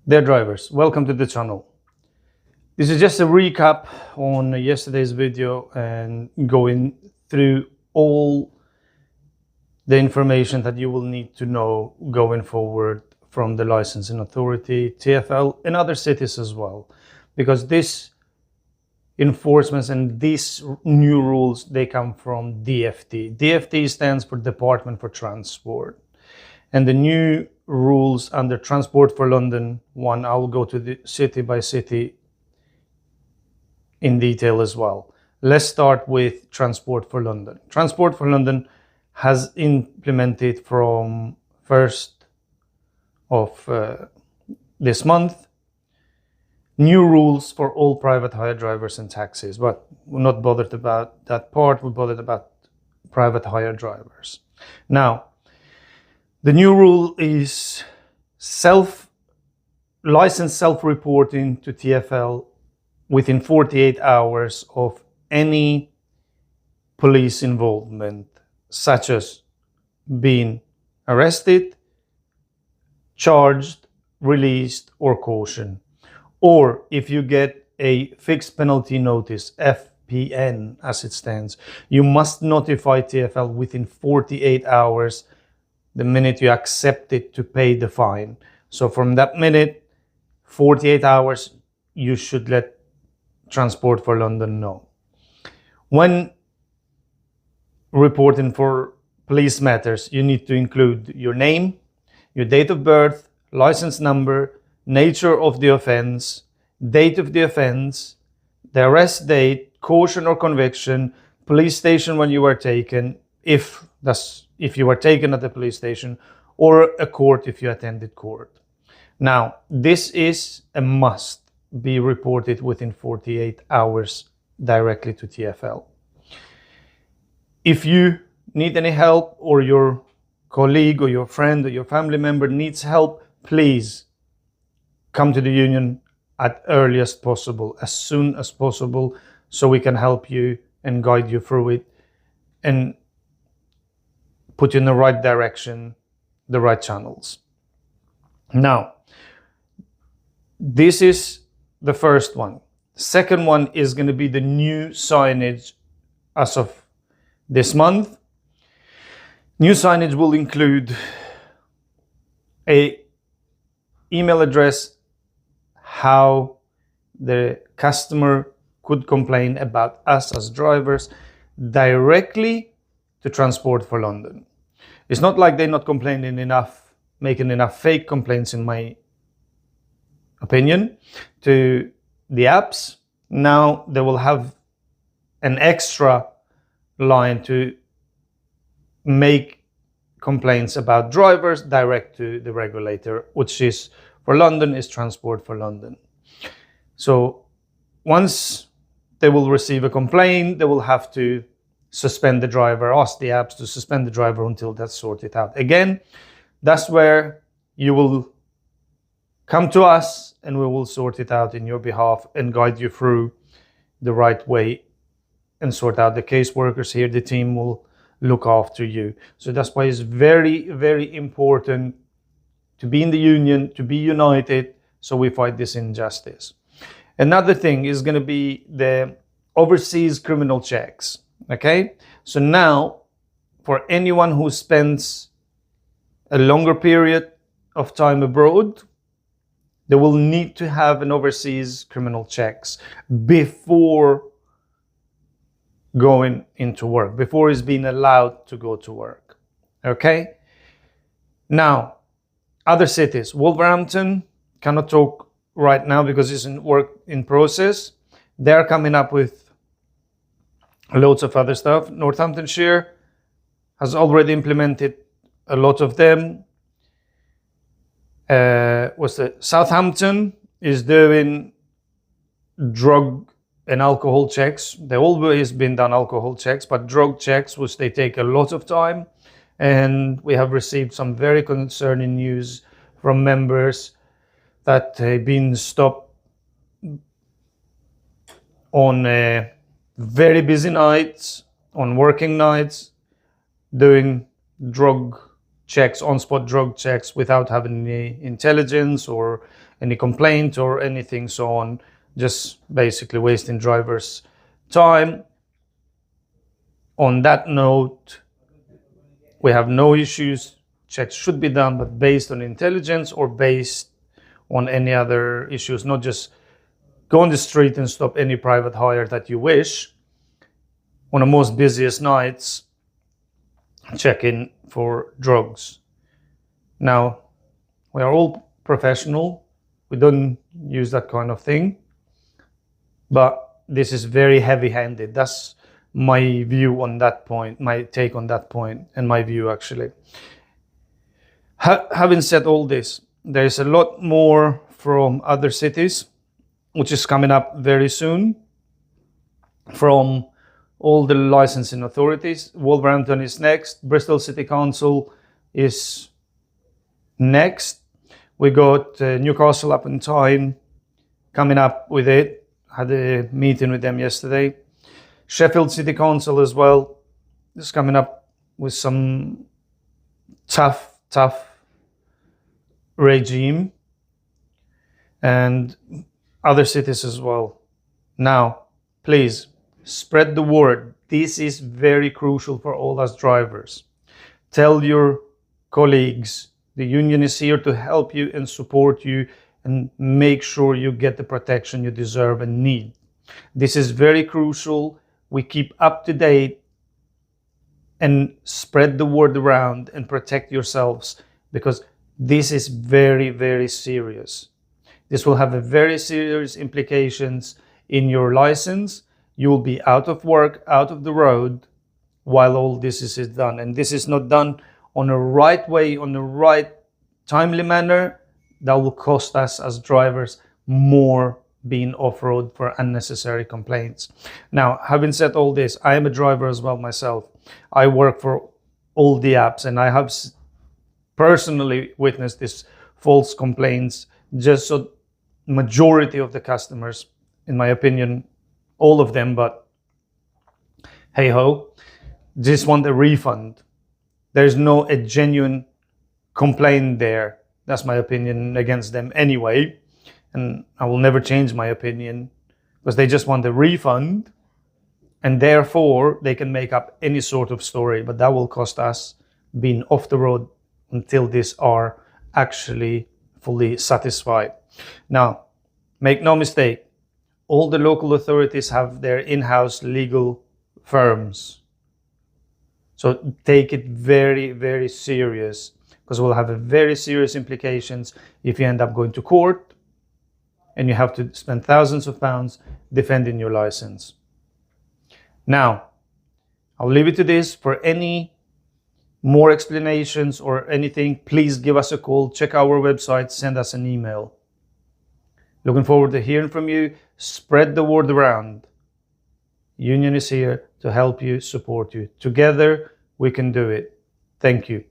Dear drivers, welcome to the channel. This is just a recap on yesterday's video and going through all the information that you will need to know going forward from the licensing authority, TfL, and other cities as well. Because this enforcements and these new rules, they come from DFT. DFT stands for Department for Transport. And the new rules under Transport for London one, I will go to the city by city in detail as well. Let's start with Transport for London. Transport for London has implemented from 1st of this month new rules for all private hire drivers and taxis, but we're not bothered about that part. We're bothered about private hire drivers. Now, the new rule is license self-reporting to TfL within 48 hours of any police involvement, such as being arrested, charged, released, or cautioned. Or if you get a fixed penalty notice, FPN as it stands, you must notify TfL within 48 hours the minute you accept it to pay the fine. So from that minute, 48 hours, you should let Transport for London know. When reporting for police matters, you need to include your name, your date of birth, license number, nature of the offense, date of the offense, the arrest date, caution or conviction, police station when you were taken, if you were taken at the police station, or a court if you attended court. Now, this is a must be reported within 48 hours directly to TfL. If you need any help, or your colleague or your friend or your family member needs help, please come to the union at earliest possible, as soon as possible, so we can help you and guide you through it and put you in the right direction, the right channels. Now, this is the first one. Second one is going to be the new signage as of this month. New signage will include a email address, how the customer could complain about us as drivers directly to Transport for London. It's not like they're not complaining enough, making enough fake complaints, in my opinion, to the apps. Now they will have an extra line to make complaints about drivers direct to the regulator, which is for London is Transport for London. So once they will receive a complaint, they will have to suspend the driver, ask the apps to suspend the driver until that's sorted out. Again, that's where you will come to us and we will sort it out in your behalf and guide you through the right way and sort out. The caseworkers here, the team will look after you. So that's why it's very, very important to be in the union, to be united, so we fight this injustice. Another thing is going to be the overseas criminal checks. Okay, so now for anyone who spends a longer period of time abroad, they will need to have an overseas criminal checks before going into work, before he's being allowed to go to work. Okay, now other cities, Wolverhampton, cannot talk right now because it's in work in process. They're coming up with loads of other stuff. Northamptonshire has already implemented a lot of them. Southampton is doing drug and alcohol checks. They always been done alcohol checks, but drug checks, which they take a lot of time. And we have received some very concerning news from members that they've been stopped on very busy nights, on working nights, doing drug checks, on-spot drug checks without having any intelligence or any complaint or anything so on, just basically wasting drivers' time. On that note, we have no issues. Checks should be done, but based on intelligence or based on any other issues, not just go on the street and stop any private hire that you wish. On the most busiest nights, check in for drugs. Now, we are all professional. We don't use that kind of thing. But this is very heavy-handed. That's my view on that point, my take on that point, and my view actually. Having said all this, there is a lot more from other cities, which is coming up very soon, from all the licensing authorities. Wolverhampton is next. Bristol City Council is next. We got Newcastle upon Tyne coming up with it. Had a meeting with them yesterday. Sheffield City Council as well is coming up with some tough regime, and other cities as well. Now, please spread the word. This is very crucial for all us drivers. Tell your colleagues. The union is here to help you and support you and make sure you get the protection you deserve and need. This is very crucial. We keep up to date and spread the word around and protect yourselves, because this is very, very serious. This will have a very serious implications in your license. You will be out of work, out of the road while all this is done. And this is not done on the right way, on the right timely manner. That will cost us as drivers more, being off-road for unnecessary complaints. Now, having said all this, I am a driver as well myself. I work for all the apps, and I have personally witnessed this false complaints. Just so majority of the customers, in my opinion, all of them, but hey ho, just want a refund. There's no a genuine complaint there. That's my opinion against them anyway. And I will never change my opinion, because they just want a refund, and therefore they can make up any sort of story, but that will cost us being off the road until these are actually fully satisfied. Now, make no mistake, all the local authorities have their in-house legal firms. So take it very, very serious, because it will have a very serious implications if you end up going to court and you have to spend thousands of pounds defending your license. Now, I'll leave it to this. For any more explanations or anything, please give us a call, check our website, send us an email. Looking forward to hearing from you. Spread the word around. Union is here to help you, support you. Together, we can do it. Thank you.